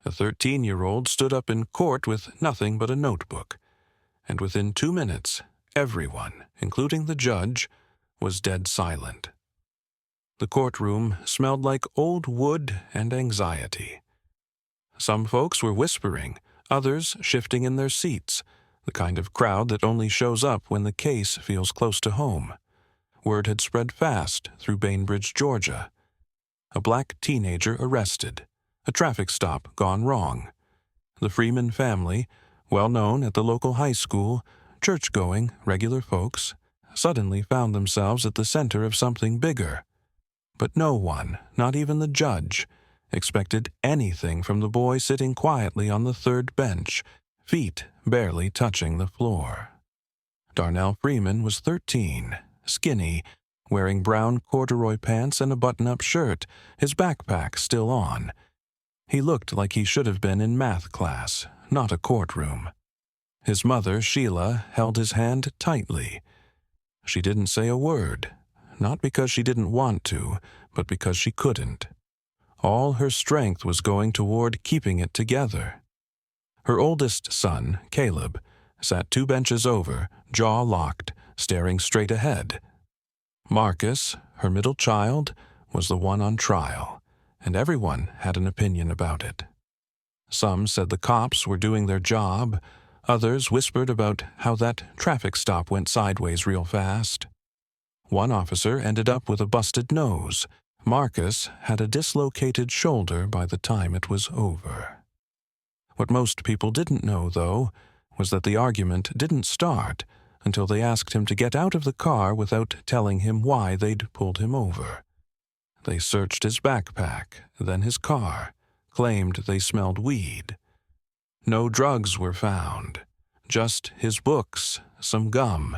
A 13-year-old stood up in court with nothing but a notebook, and within 2 minutes, everyone, including the judge, was dead silent. The courtroom smelled like old wood and anxiety. Some folks were whispering, others shifting in their seats, the kind of crowd that only shows up when the case feels close to home. Word had spread fast through Bainbridge, Georgia. A black teenager arrested, a traffic stop gone wrong. The Freeman family, well known at the local high school, church-going, regular folks, suddenly found themselves at the center of something bigger. But no one, not even the judge, expected anything from the boy sitting quietly on the third bench, feet barely touching the floor. Darnell Freeman was 13, skinny, wearing brown corduroy pants and a button-up shirt, his backpack still on. He looked like he should have been in math class, not a courtroom. His mother, Sheila, held his hand tightly. She didn't say a word, not because she didn't want to, but because she couldn't. All her strength was going toward keeping it together. Her oldest son, Caleb, sat 2 benches over, jaw locked, staring straight ahead. Marcus, her middle child, was the one on trial, and everyone had an opinion about it. Some said the cops were doing their job, others whispered about how that traffic stop went sideways real fast. One officer ended up with a busted nose. Marcus had a dislocated shoulder by the time it was over. What most people didn't know, though, was that the argument didn't start until they asked him to get out of the car without telling him why they'd pulled him over. They searched his backpack, then his car, claimed they smelled weed. No drugs were found, just his books, some gum,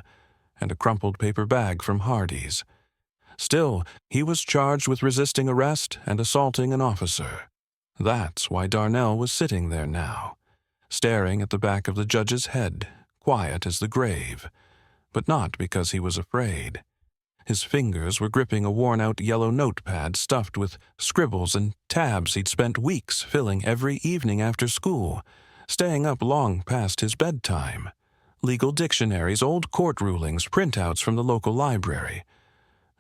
and a crumpled paper bag from Hardee's. Still, he was charged with resisting arrest and assaulting an officer. That's why Darnell was sitting there now, staring at the back of the judge's head, quiet as the grave, but not because he was afraid. His fingers were gripping a worn-out yellow notepad stuffed with scribbles and tabs he'd spent weeks filling every evening after school, staying up long past his bedtime. Legal dictionaries, old court rulings, printouts from the local library.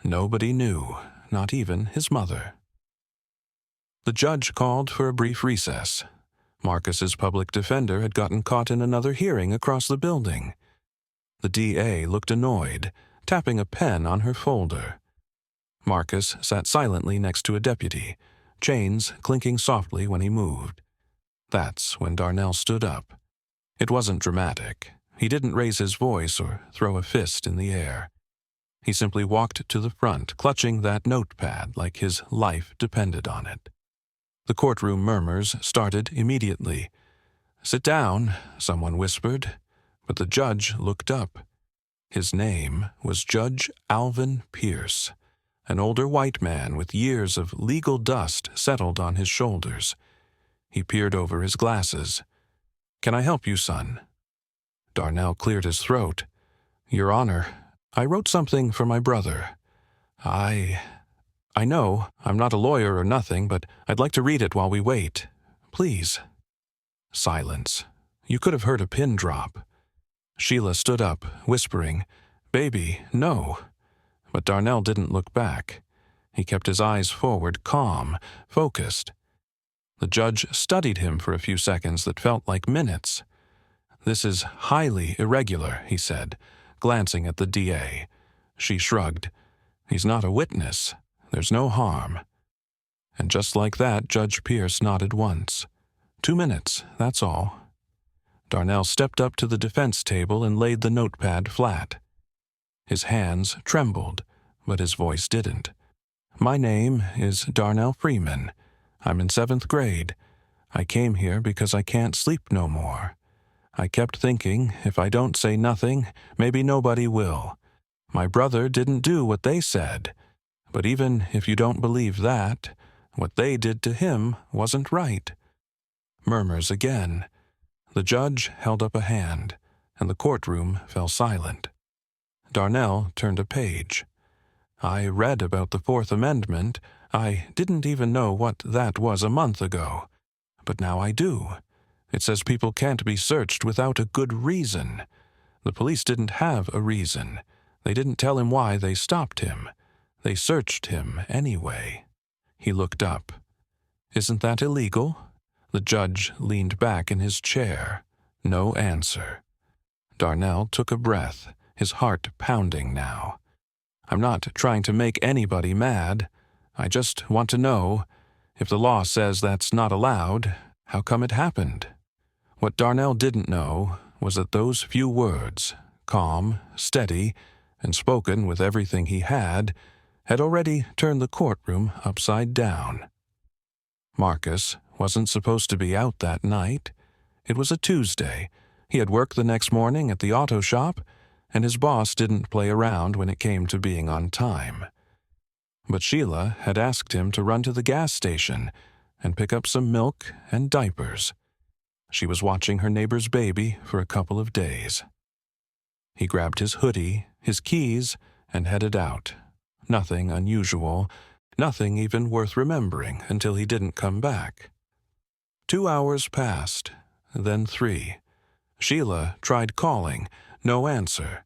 Nobody knew, not even his mother. The judge called for a brief recess. Marcus's public defender had gotten caught in another hearing across the building. The DA looked annoyed, tapping a pen on her folder. Marcus sat silently next to a deputy, chains clinking softly when he moved. That's when Darnell stood up. It wasn't dramatic. He didn't raise his voice or throw a fist in the air. He simply walked to the front, clutching that notepad like his life depended on it. The courtroom murmurs started immediately. "Sit down," someone whispered, but the judge looked up. His name was Judge Alvin Pierce, an older white man with years of legal dust settled on his shoulders. He peered over his glasses. "Can I help you, son?" Darnell cleared his throat. "Your Honor, I wrote something for my brother. I know, I'm not a lawyer or nothing, but I'd like to read it while we wait. Please." Silence. You could have heard a pin drop. Sheila stood up, whispering, "Baby, no." But Darnell didn't look back. He kept his eyes forward, calm, focused. The judge studied him for a few seconds that felt like minutes. "This is highly irregular," he said, glancing at the DA. She shrugged. "He's not a witness. There's no harm." And just like that, Judge Pierce nodded once. 2 minutes, that's all. Darnell stepped up to the defense table and laid the notepad flat. His hands trembled, but his voice didn't. "My name is Darnell Freeman. I'm in 7th grade. I came here because I can't sleep no more. I kept thinking, if I don't say nothing, maybe nobody will. My brother didn't do what they said. But even if you don't believe that, what they did to him wasn't right." Murmurs again. The judge held up a hand, and the courtroom fell silent. Darnell turned a page. "I read about the 4th Amendment. I didn't even know what that was a month ago. But now I do. It says people can't be searched without a good reason. The police didn't have a reason. They didn't tell him why they stopped him. They searched him anyway. He looked up. Isn't that illegal? The judge leaned back in his chair. No answer. Darnell took a breath, his heart pounding now. I'm not trying to make anybody mad. I just want to know, if the law says that's not allowed, how come it happened? What Darnell didn't know was that those few words, calm, steady, and spoken with everything he had already turned the courtroom upside down. Marcus wasn't supposed to be out that night. It was a Tuesday. He had work the next morning at the auto shop, and his boss didn't play around when it came to being on time. But Sheila had asked him to run to the gas station and pick up some milk and diapers. She was watching her neighbor's baby for a couple of days. He grabbed his hoodie, his keys, and headed out. Nothing unusual, nothing even worth remembering until he didn't come back. 2 hours passed, then 3. Sheila tried calling, no answer.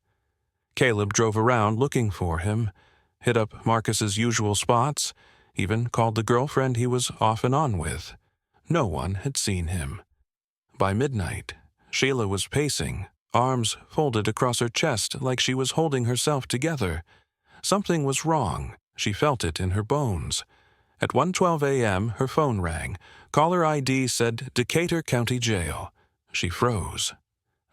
Caleb drove around looking for him, hit up Marcus's usual spots, even called the girlfriend he was off and on with. No one had seen him. By midnight, Sheila was pacing, arms folded across her chest like she was holding herself together. Something was wrong. She felt it in her bones. At 1:12 a.m., her phone rang. Caller ID said Decatur County Jail. She froze.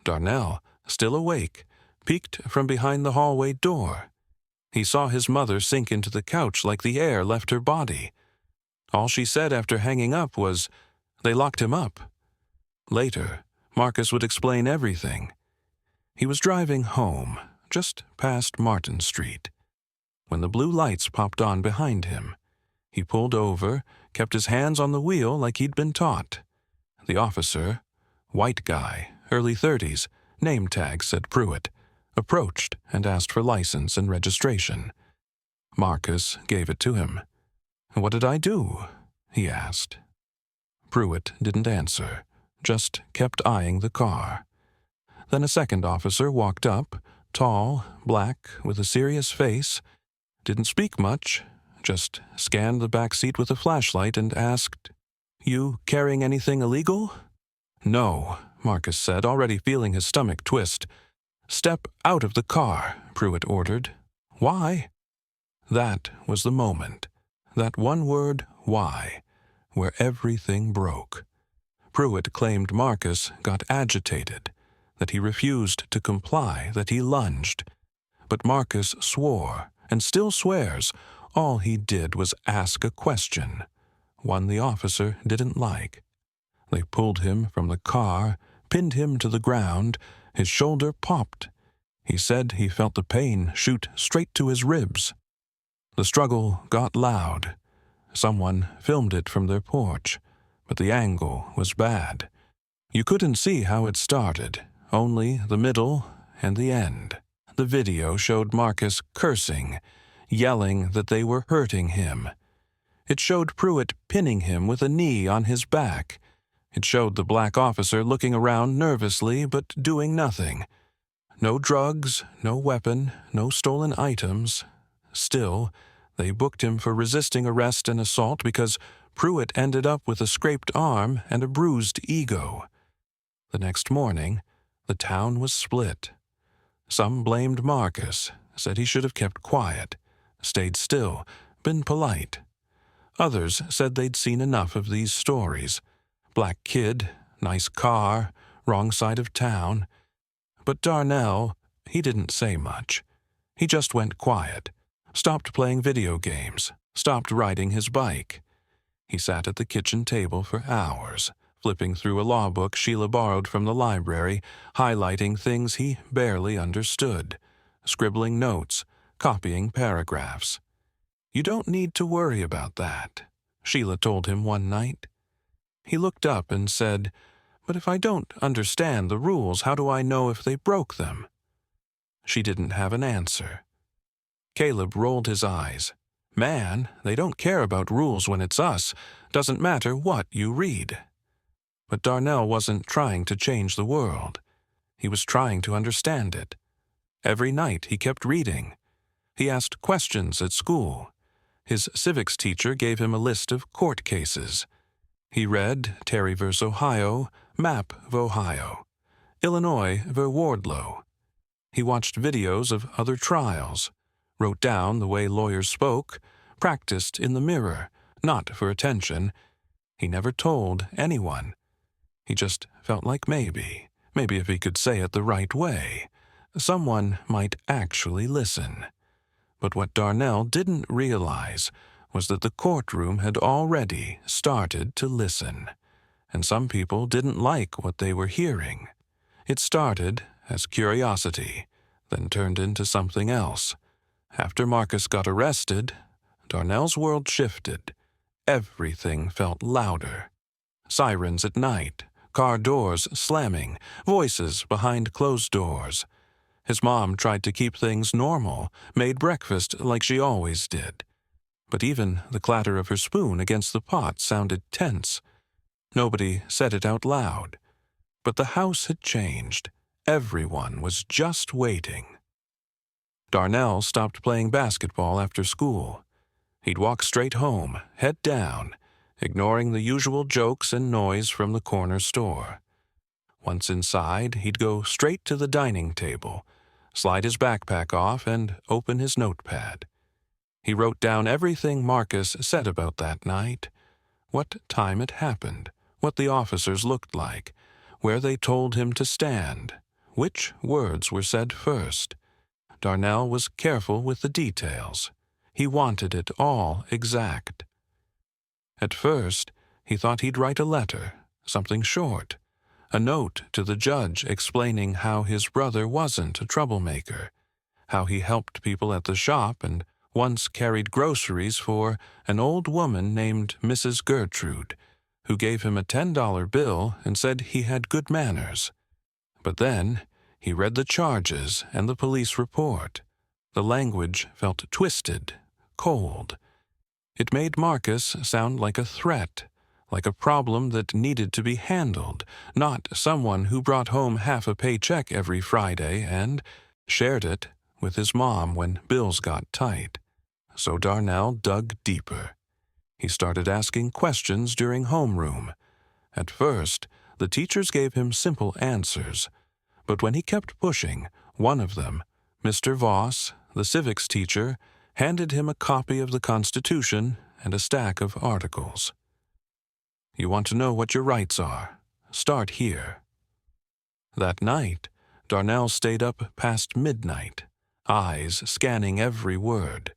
Darnell, still awake, peeked from behind the hallway door. He saw his mother sink into the couch like the air left her body. All she said after hanging up was, "They locked him up." Later, Marcus would explain everything. He was driving home, just past Martin Street, when the blue lights popped on behind him. He pulled over, kept his hands on the wheel like he'd been taught. The officer, white guy, early 30s, name tag said Pruitt, approached and asked for license and registration. Marcus gave it to him. "What did I do?" he asked. Pruitt didn't answer, just kept eyeing the car. Then a second officer walked up, tall, black, with a serious face, didn't speak much, just scanned the back seat with a flashlight and asked, "You carrying anything illegal?" "No," Marcus said, already feeling his stomach twist. "Step out of the car," Pruitt ordered. "Why?" That was the moment, that one word, "why," where everything broke. Pruitt claimed Marcus got agitated, that he refused to comply, that he lunged. But Marcus swore, and still swears, all he did was ask a question, one the officer didn't like. They pulled him from the car, pinned him to the ground, his shoulder popped. He said he felt the pain shoot straight to his ribs. The struggle got loud. Someone filmed it from their porch, but the angle was bad. You couldn't see how it started, only the middle and the end. The video showed Marcus cursing, yelling that they were hurting him. It showed Pruitt pinning him with a knee on his back. It showed the black officer looking around nervously but doing nothing. No drugs, no weapon, no stolen items. Still, they booked him for resisting arrest and assault because Pruitt ended up with a scraped arm and a bruised ego. The next morning, the town was split. Some blamed Marcus, said he should have kept quiet, stayed still, been polite. Others said they'd seen enough of these stories. Black kid, nice car, wrong side of town. But Darnell, he didn't say much. He just went quiet, stopped playing video games, stopped riding his bike. He sat at the kitchen table for hours, flipping through a law book Sheila borrowed from the library, highlighting things he barely understood, scribbling notes, copying paragraphs. "You don't need to worry about that," Sheila told him one night. He looked up and said, "But if I don't understand the rules, how do I know if they broke them?" She didn't have an answer. Caleb rolled his eyes. "Man, they don't care about rules when it's us. Doesn't matter what you read." But Darnell wasn't trying to change the world. He was trying to understand it. Every night he kept reading. He asked questions at school. His civics teacher gave him a list of court cases. He read Terry v. Ohio, Map v. Ohio, Illinois v. Wardlow. He watched videos of other trials, wrote down the way lawyers spoke, practiced in the mirror, not for attention. He never told anyone. He just felt like maybe if he could say it the right way, someone might actually listen. But what Darnell didn't realize was that the courtroom had already started to listen, and some people didn't like what they were hearing. It started as curiosity, then turned into something else. After Marcus got arrested, Darnell's world shifted. Everything felt louder. Sirens at night, car doors slamming, voices behind closed doors. His mom tried to keep things normal, made breakfast like she always did. But even the clatter of her spoon against the pot sounded tense. Nobody said it out loud. But the house had changed. Everyone was just waiting. Darnell stopped playing basketball after school. He'd walk straight home, head down, ignoring the usual jokes and noise from the corner store. Once inside, he'd go straight to the dining table, slide his backpack off, and open his notepad. He wrote down everything Marcus said about that night, what time it happened, what the officers looked like, where they told him to stand, which words were said first. Darnell was careful with the details. He wanted it all exact. At first, he thought he'd write a letter, something short, a note to the judge explaining how his brother wasn't a troublemaker, how he helped people at the shop and once carried groceries for an old woman named Mrs. Gertrude, who gave him a $10 bill and said he had good manners. But then he read the charges and the police report. The language felt twisted, cold. It made Marcus sound like a threat, like a problem that needed to be handled, not someone who brought home half a paycheck every Friday and shared it with his mom when bills got tight. So Darnell dug deeper. He started asking questions during homeroom. At first, the teachers gave him simple answers, but when he kept pushing, one of them, Mr. Voss, the civics teacher, handed him a copy of the Constitution and a stack of articles. You want to know what your rights are? Start here. That night, Darnell stayed up past midnight, eyes scanning every word.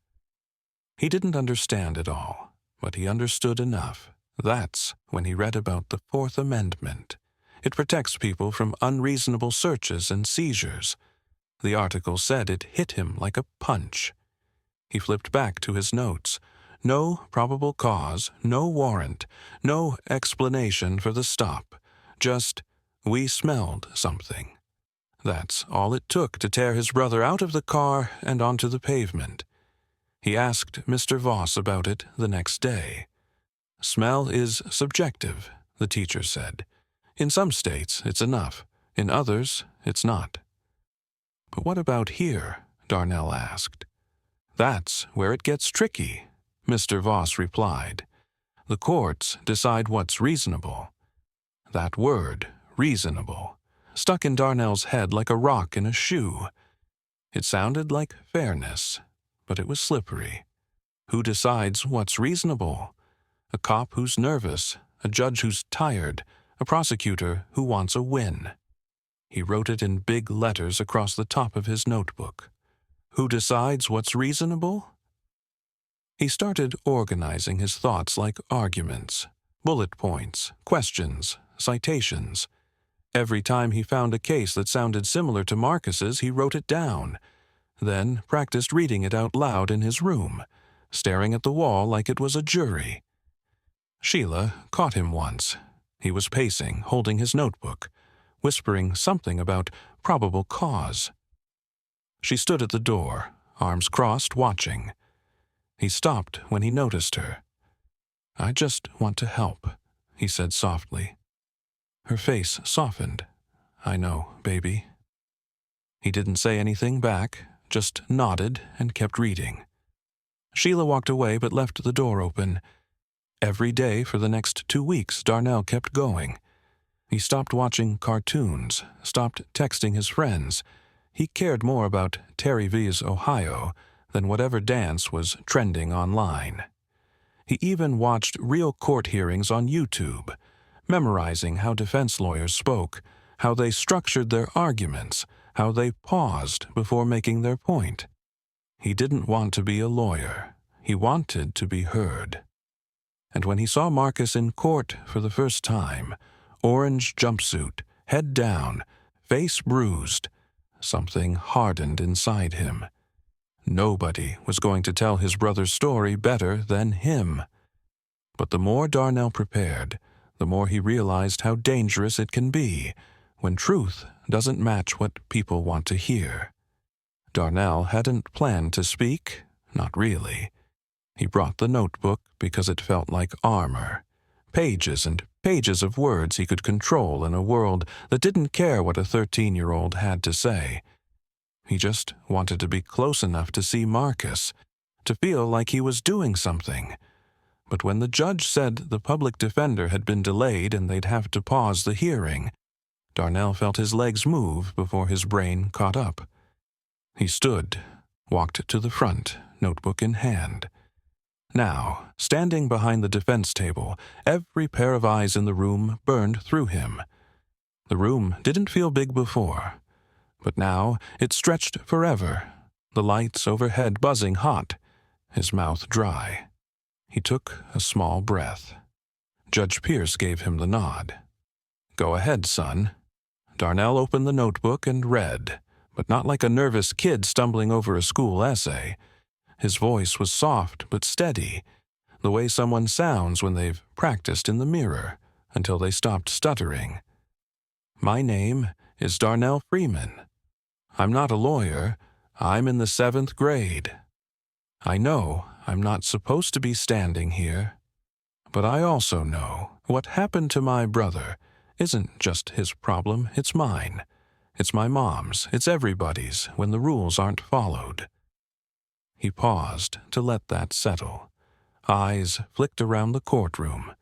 He didn't understand it all, but he understood enough. That's when he read about the Fourth Amendment. It protects people from unreasonable searches and seizures. The article said it hit him like a punch. He flipped back to his notes. No probable cause, no warrant, no explanation for the stop. Just, we smelled something. That's all it took to tear his brother out of the car and onto the pavement. He asked Mr. Voss about it the next day. Smell is subjective, the teacher said. In some states, it's enough. In others, it's not. But what about here? Darnell asked. That's where it gets tricky, Mr. Voss replied. The courts decide what's reasonable. That word, reasonable, stuck in Darnell's head like a rock in a shoe. It sounded like fairness, but it was slippery. Who decides what's reasonable? A cop who's nervous, a judge who's tired, a prosecutor who wants a win. He wrote it in big letters across the top of his notebook. Who decides what's reasonable? He started organizing his thoughts like arguments, bullet points, questions, citations. Every time he found a case that sounded similar to Marcus's, he wrote it down, then practiced reading it out loud in his room, staring at the wall like it was a jury. Sheila caught him once. He was pacing, holding his notebook, whispering something about probable cause. She stood at the door, arms crossed, watching. He stopped when he noticed her. I just want to help, he said softly. Her face softened. "I know, baby." He didn't say anything back, just nodded and kept reading. Sheila walked away but left the door open. Every day for the next 2 weeks, Darnell kept going. He stopped watching cartoons, stopped texting his friends. He cared more about Terry V's Ohio than whatever dance was trending online. He even watched real court hearings on YouTube, memorizing how defense lawyers spoke, how they structured their arguments, how they paused before making their point. He didn't want to be a lawyer. He wanted to be heard. And when he saw Marcus in court for the first time, orange jumpsuit, head down, face bruised, something hardened inside him. Nobody was going to tell his brother's story better than him. But the more Darnell prepared, the more he realized how dangerous it can be when truth doesn't match what people want to hear. Darnell hadn't planned to speak, not really. He brought the notebook because it felt like armor. Pages and pages of words he could control in a world that didn't care what a 13-year-old had to say. He just wanted to be close enough to see Marcus, to feel like he was doing something. But when the judge said the public defender had been delayed and they'd have to pause the hearing, Darnell felt his legs move before his brain caught up. He stood, walked to the front, notebook in hand. Now, standing behind the defense table, every pair of eyes in the room burned through him. The room didn't feel big before, but now it stretched forever, the lights overhead buzzing hot, his mouth dry. He took a small breath. Judge Pierce gave him the nod. "Go ahead, son." Darnell opened the notebook and read, but not like a nervous kid stumbling over a school essay. His voice was soft but steady, the way someone sounds when they've practiced in the mirror until they stopped stuttering. "My name is Darnell Freeman. I'm not a lawyer. I'm in the 7th grade. I know I'm not supposed to be standing here, but I also know what happened to my brother isn't just his problem, it's mine. It's my mom's, it's everybody's when the rules aren't followed." He paused to let that settle. Eyes flicked around the courtroom.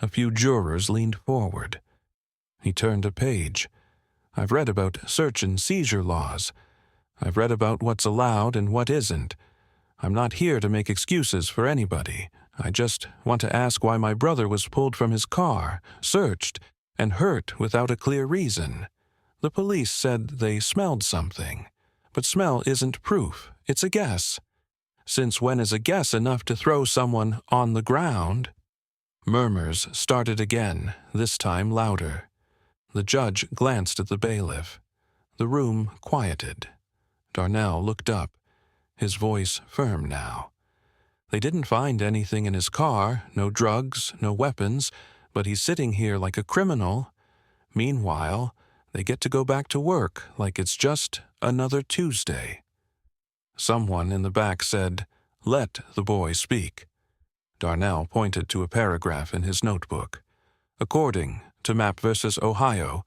A few jurors leaned forward. He turned a page. "I've read about search and seizure laws. I've read about what's allowed and what isn't. I'm not here to make excuses for anybody. I just want to ask why my brother was pulled from his car, searched, and hurt without a clear reason. The police said they smelled something, but smell isn't proof, it's a guess. Since when is a guess enough to throw someone on the ground?" Murmurs started again, this time louder. The judge glanced at the bailiff. The room quieted. Darnell looked up, his voice firm now. "They didn't find anything in his car, no drugs, no weapons, but he's sitting here like a criminal. Meanwhile, they get to go back to work like it's just another Tuesday." Someone in the back said, "Let the boy speak." Darnell pointed to a paragraph in his notebook. "According to Map versus Ohio,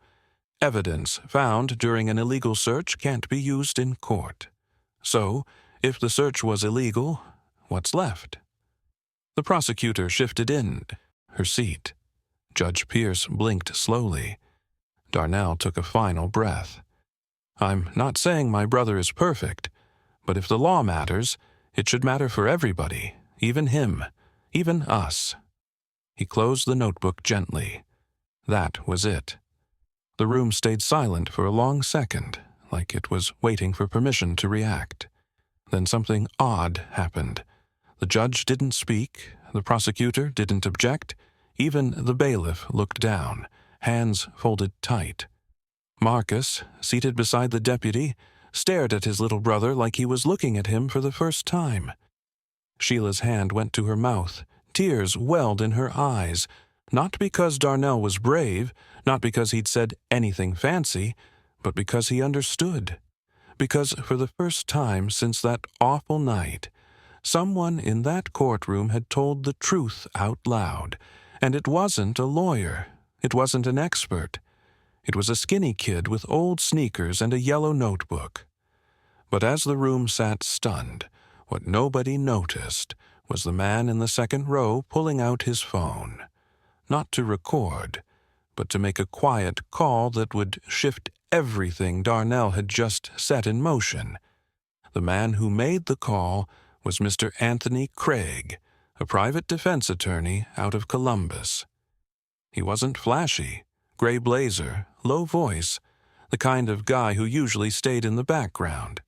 evidence found during an illegal search can't be used in court. So, if the search was illegal, what's left?" The prosecutor shifted in her seat. Judge Pierce blinked slowly. Darnell took a final breath. "I'm not saying my brother is perfect, but if the law matters, it should matter for everybody, even him, even us." He closed the notebook gently. That was it. The room stayed silent for a long second, like it was waiting for permission to react. Then something odd happened. The judge didn't speak, the prosecutor didn't object, even the bailiff looked down, hands folded tight. Marcus, seated beside the deputy, stared at his little brother like he was looking at him for the first time. Sheila's hand went to her mouth. Tears welled in her eyes, not because Darnell was brave, not because he'd said anything fancy, but because he understood. Because for the first time since that awful night, someone in that courtroom had told the truth out loud, and it wasn't a lawyer. It wasn't an expert. It was a skinny kid with old sneakers and a yellow notebook. But as the room sat stunned, what nobody noticed was the man in the second row pulling out his phone, not to record, but to make a quiet call that would shift everything Darnell had just set in motion. The man who made the call was Mr. Anthony Craig, a private defense attorney out of Columbus. He wasn't flashy, gray blazer, low voice, the kind of guy who usually stayed in the background.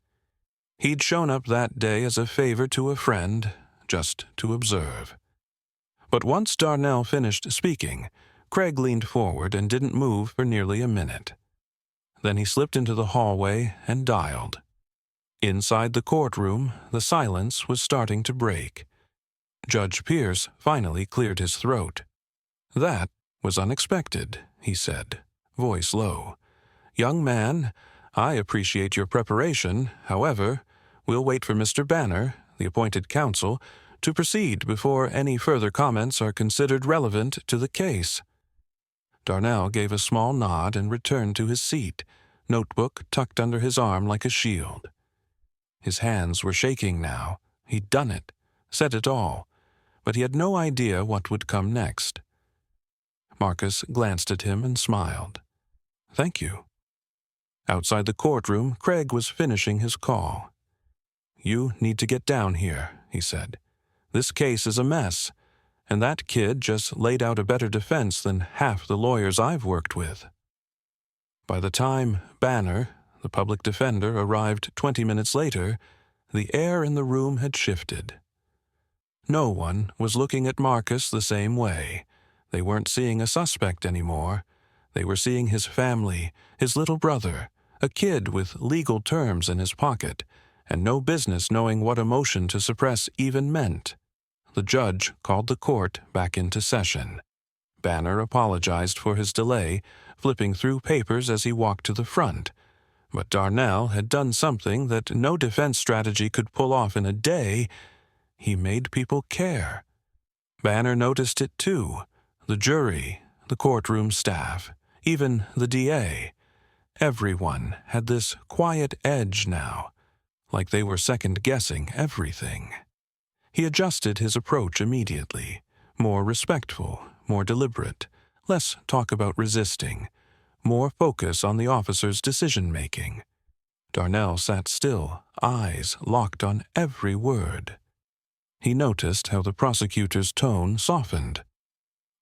He'd shown up that day as a favor to a friend, just to observe. But once Darnell finished speaking, Craig leaned forward and didn't move for nearly a minute. Then he slipped into the hallway and dialed. Inside the courtroom, the silence was starting to break. Judge Pierce finally cleared his throat. "That was unexpected," he said, voice low. "Young man, I appreciate your preparation. However, we'll wait for Mr. Banner, the appointed counsel, to proceed before any further comments are considered relevant to the case." Darnell gave a small nod and returned to his seat, notebook tucked under his arm like a shield. His hands were shaking now. He'd done it, said it all, but he had no idea what would come next. Marcus glanced at him and smiled. "Thank you." Outside the courtroom, Craig was finishing his call. "You need to get down here," he said. "This case is a mess, and that kid just laid out a better defense than half the lawyers I've worked with." By the time Banner, the public defender, arrived 20 minutes later, the air in the room had shifted. No one was looking at Marcus the same way. They weren't seeing a suspect anymore. They were seeing his family, his little brother, a kid with legal terms in his pocket, and no business knowing what a motion to suppress even meant. The judge called the court back into session. Banner apologized for his delay, flipping through papers as he walked to the front. But Darnell had done something that no defense strategy could pull off in a day. He made people care. Banner noticed it too. The jury, the courtroom staff, even the DA. Everyone had this quiet edge now, like they were second-guessing everything. He adjusted his approach immediately, more respectful, more deliberate, less talk about resisting, more focus on the officer's decision-making. Darnell sat still, eyes locked on every word. He noticed how the prosecutor's tone softened.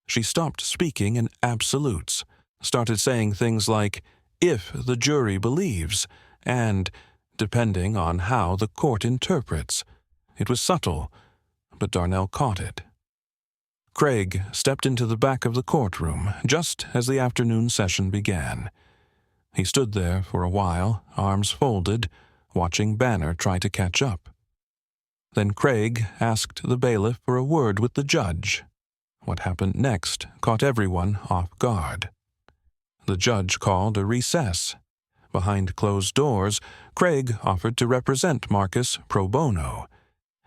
She stopped speaking in absolutes, started saying things like, "if the jury believes," and "depending on how the court interprets." It was subtle, but Darnell caught it. Craig stepped into the back of the courtroom just as the afternoon session began. He stood there for a while, arms folded, watching Banner try to catch up. Then Craig asked the bailiff for a word with the judge. What happened next caught everyone off guard. The judge called a recess. Behind closed doors, Craig offered to represent Marcus pro bono.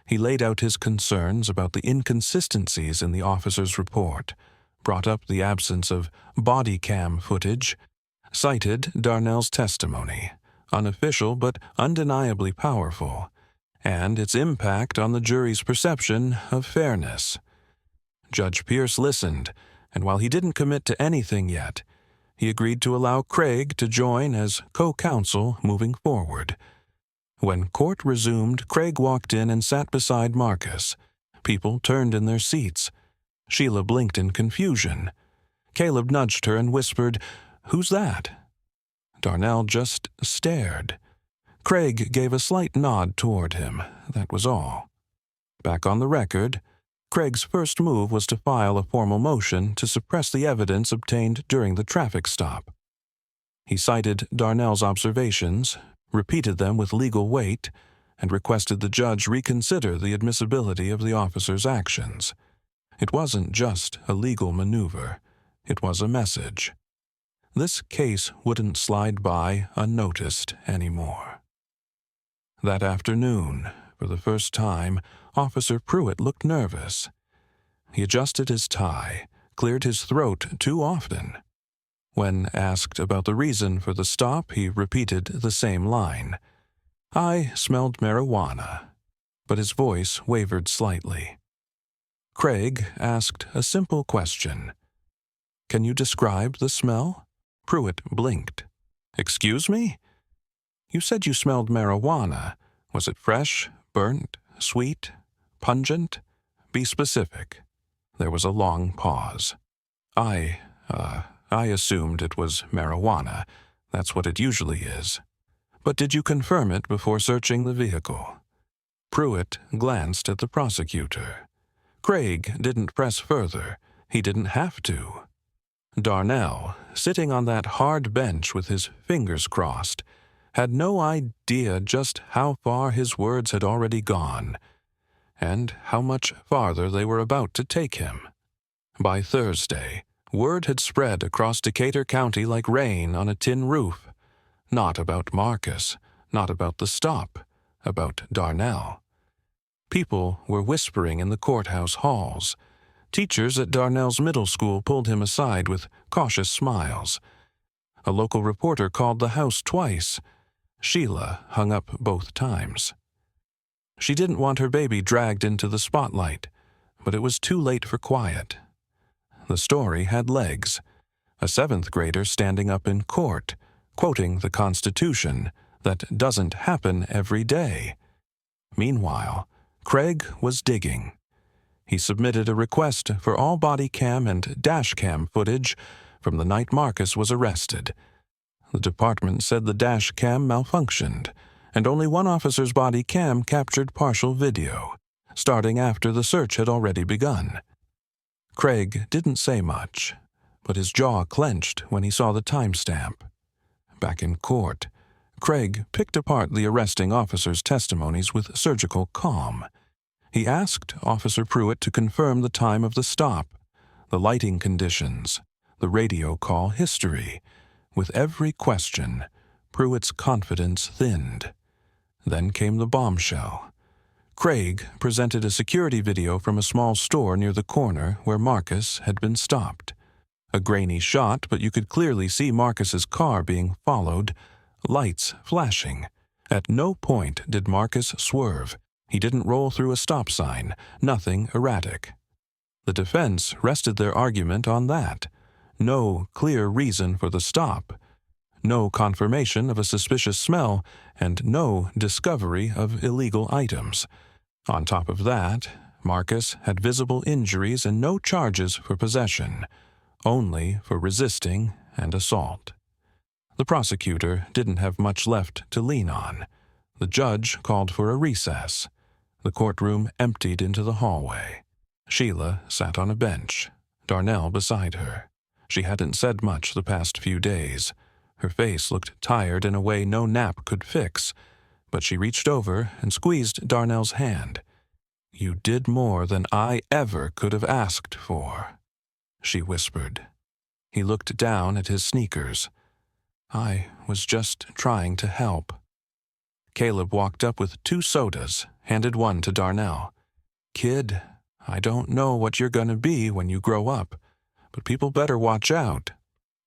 He laid out his concerns about the inconsistencies in the officer's report, brought up the absence of body cam footage, cited Darnell's testimony, unofficial but undeniably powerful, and its impact on the jury's perception of fairness. Judge Pierce listened, and while he didn't commit to anything yet, he agreed to allow Craig to join as co-counsel moving forward. When court resumed, Craig walked in and sat beside Marcus. People turned in their seats. Sheila blinked in confusion. Caleb nudged her and whispered, "Who's that?" Darnell just stared. Craig gave a slight nod toward him. That was all. Back on the record, Craig's first move was to file a formal motion to suppress the evidence obtained during the traffic stop. He cited Darnell's observations, repeated them with legal weight, and requested the judge reconsider the admissibility of the officer's actions. It wasn't just a legal maneuver. It was a message. This case wouldn't slide by unnoticed anymore. That afternoon, for the first time, Officer Pruitt looked nervous. He adjusted his tie, cleared his throat too often. When asked about the reason for the stop, he repeated the same line. "I smelled marijuana," but his voice wavered slightly. Craig asked a simple question. "Can you describe the smell?" Pruitt blinked. "Excuse me? You said you smelled marijuana. Was it fresh, burnt, sweet, pungent? Be specific." There was a long pause. I assumed it was marijuana. That's what it usually is. But did you confirm it before searching the vehicle?" Pruitt glanced at the prosecutor. Craig didn't press further. He didn't have to. Darnell, sitting on that hard bench with his fingers crossed, had no idea just how far his words had already gone, and how much farther they were about to take him. By Thursday, word had spread across Decatur County like rain on a tin roof. Not about Marcus, not about the stop, about Darnell. People were whispering in the courthouse halls. Teachers at Darnell's middle school pulled him aside with cautious smiles. A local reporter called the house twice. Sheila hung up both times. She didn't want her baby dragged into the spotlight, but it was too late for quiet. The story had legs. A 7th grader standing up in court, quoting the Constitution, that doesn't happen every day. Meanwhile, Craig was digging. He submitted a request for all body cam and dash cam footage from the night Marcus was arrested. The department said the dash cam malfunctioned, and only one officer's body cam captured partial video, starting after the search had already begun. Craig didn't say much, but his jaw clenched when he saw the timestamp. Back in court, Craig picked apart the arresting officer's testimonies with surgical calm. He asked Officer Pruitt to confirm the time of the stop, the lighting conditions, the radio call history. With every question, Pruitt's confidence thinned. Then came the bombshell. Craig presented a security video from a small store near the corner where Marcus had been stopped. A grainy shot, but you could clearly see Marcus's car being followed, lights flashing. At no point did Marcus swerve. He didn't roll through a stop sign, nothing erratic. The defense rested their argument on that. No clear reason for the stop, no confirmation of a suspicious smell, and no discovery of illegal items. On top of that, Marcus had visible injuries and no charges for possession, only for resisting and assault. The prosecutor didn't have much left to lean on. The judge called for a recess. The courtroom emptied into the hallway. Sheila sat on a bench, Darnell beside her. She hadn't said much the past few days. Her face looked tired in a way no nap could fix, but she reached over and squeezed Darnell's hand. "You did more than I ever could have asked for," she whispered. He looked down at his sneakers. "I was just trying to help." Caleb walked up with 2 sodas, handed one to Darnell. "Kid, I don't know what you're gonna be when you grow up, but people better watch out."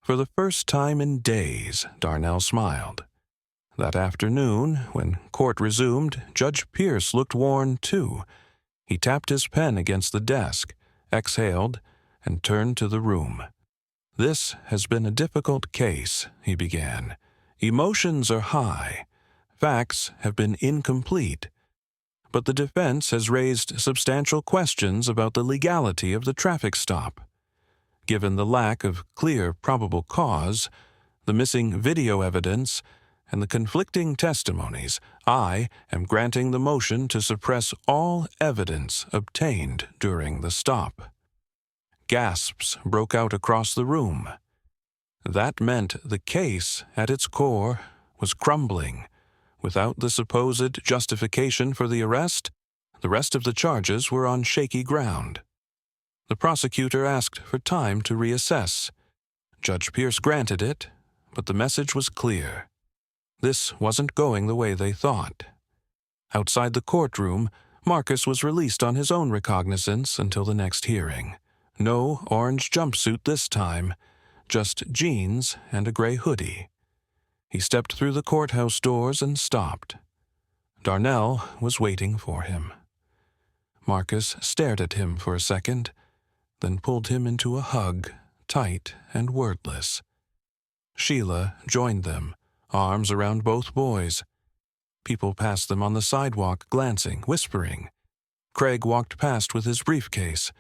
For the first time in days, Darnell smiled. That afternoon, when court resumed, Judge Pierce looked worn too. He tapped his pen against the desk, exhaled, and turned to the room. "This has been a difficult case," he began. "Emotions are high. Facts have been incomplete. But the defense has raised substantial questions about the legality of the traffic stop. Given the lack of clear probable cause, the missing video evidence, and the conflicting testimonies, I am granting the motion to suppress all evidence obtained during the stop." Gasps broke out across the room. That meant the case, at its core, was crumbling. Without the supposed justification for the arrest, the rest of the charges were on shaky ground. The prosecutor asked for time to reassess. Judge Pierce granted it, but the message was clear. This wasn't going the way they thought. Outside the courtroom, Marcus was released on his own recognizance until the next hearing. No orange jumpsuit this time, just jeans and a gray hoodie. He stepped through the courthouse doors and stopped. Darnell was waiting for him. Marcus stared at him for a second, then pulled him into a hug, tight and wordless. Sheila joined them, arms around both boys. People passed them on the sidewalk, glancing, whispering. Craig walked past with his briefcase,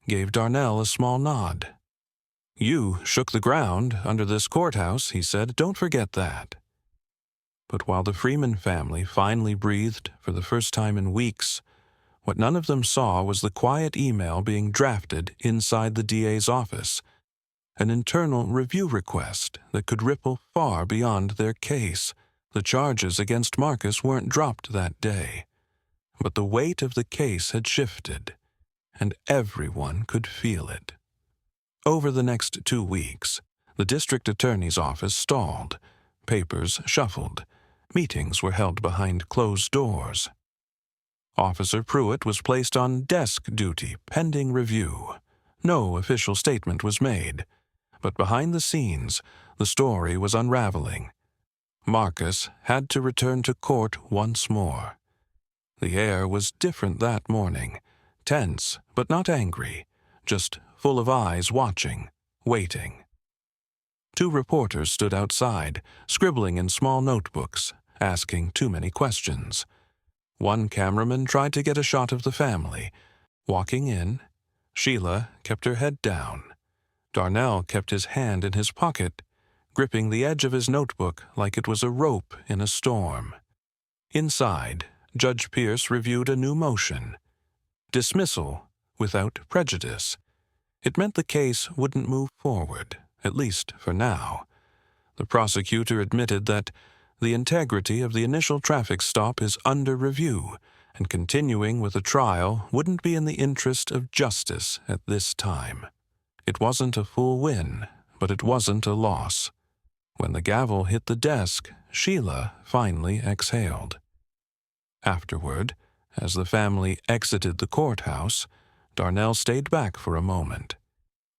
gave Darnell a small nod. "You shook the ground under this courthouse," he said. "Don't forget that." But while the Freeman family finally breathed for the first time in weeks, what none of them saw was the quiet email being drafted inside the DA's office, an internal review request that could ripple far beyond their case. The charges against Marcus weren't dropped that day, but the weight of the case had shifted, and everyone could feel it. Over the next 2 weeks, the district attorney's office stalled, papers shuffled, meetings were held behind closed doors. Officer Pruitt was placed on desk duty pending review. No official statement was made, but behind the scenes, the story was unraveling. Marcus had to return to court once more. The air was different that morning, tense but not angry, just full of eyes watching, waiting. 2 reporters stood outside, scribbling in small notebooks, asking too many questions. One cameraman tried to get a shot of the family. Walking in, Sheila kept her head down. Darnell kept his hand in his pocket, gripping the edge of his notebook like it was a rope in a storm. Inside, Judge Pierce reviewed a new motion. Dismissal without prejudice. It meant the case wouldn't move forward, at least for now. The prosecutor admitted that the integrity of the initial traffic stop is under review, and continuing with the trial wouldn't be in the interest of justice at this time. It wasn't a full win, but it wasn't a loss. When the gavel hit the desk, Sheila finally exhaled. Afterward, as the family exited the courthouse, Darnell stayed back for a moment.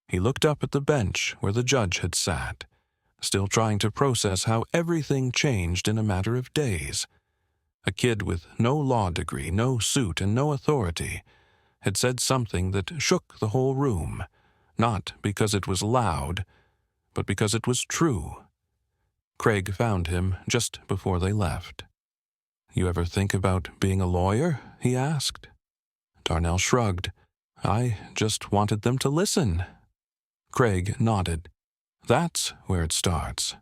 He looked up at the bench where the judge had sat, still trying to process how everything changed in a matter of days. A kid with no law degree, no suit, and no authority had said something that shook the whole room, not because it was loud, but because it was true. Craig found him just before they left. "You ever think about being a lawyer?" he asked. Darnell shrugged. "I just wanted them to listen." Craig nodded. "That's where it starts."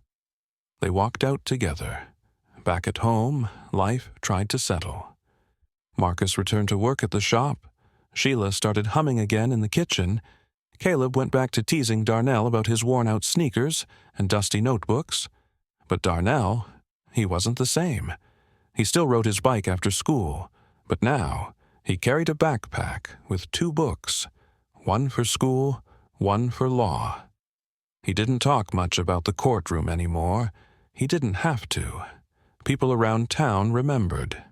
They walked out together. Back at home, life tried to settle. Marcus returned to work at the shop. Sheila started humming again in the kitchen. Caleb went back to teasing Darnell about his worn-out sneakers and dusty notebooks. But Darnell, he wasn't the same. He still rode his bike after school, but now he carried a backpack with 2 books, one for school, one for law. He didn't talk much about the courtroom anymore. He didn't have to. People around town remembered.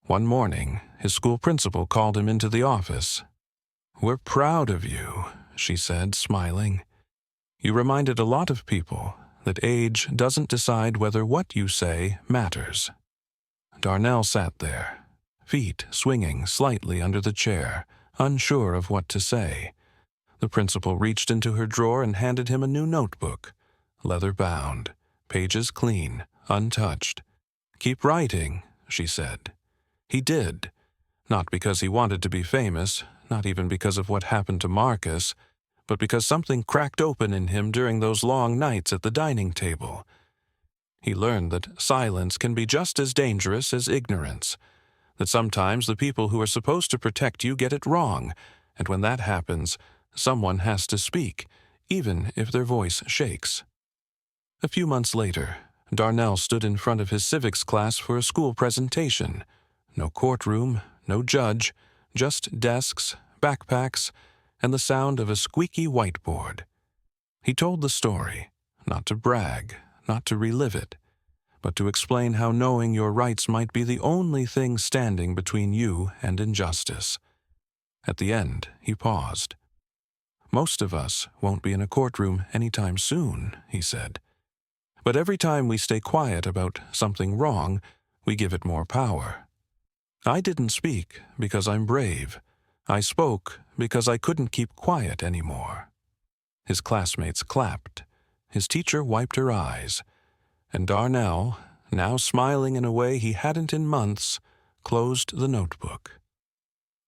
One morning, his school principal called him into the office. "We're proud of you," she said, smiling. "You reminded a lot of people that age doesn't decide whether what you say matters." Darnell sat there, feet swinging slightly under the chair, unsure of what to say. The principal reached into her drawer and handed him a new notebook, leather-bound, pages clean, untouched. "Keep writing," she said. He did, not because he wanted to be famous, not even because of what happened to Marcus, but because something cracked open in him during those long nights at the dining table. He learned that silence can be just as dangerous as ignorance, that sometimes the people who are supposed to protect you get it wrong, and when that happens, someone has to speak, even if their voice shakes. A few months later, Darnell stood in front of his civics class for a school presentation. No courtroom, no judge, just desks, backpacks, and the sound of a squeaky whiteboard. He told the story, not to brag, not to relive it, but to explain how knowing your rights might be the only thing standing between you and injustice. At the end, he paused. Most of us won't be in a courtroom anytime soon, he said. But every time we stay quiet about something wrong, we give it more power. I didn't speak because I'm brave. I spoke because I couldn't keep quiet anymore. His classmates clapped. His teacher wiped her eyes. And Darnell, now smiling in a way he hadn't in months, closed the notebook.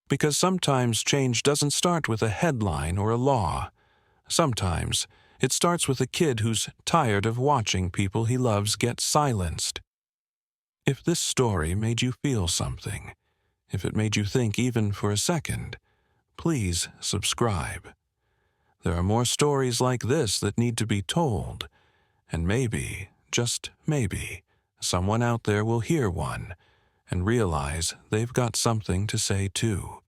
Because sometimes change doesn't start with a headline or a law. Sometimes it starts with a kid who's tired of watching people he loves get silenced. If this story made you feel something, if it made you think even for a second, please subscribe. There are more stories like this that need to be told, and maybe, just maybe, someone out there will hear one and realize they've got something to say too.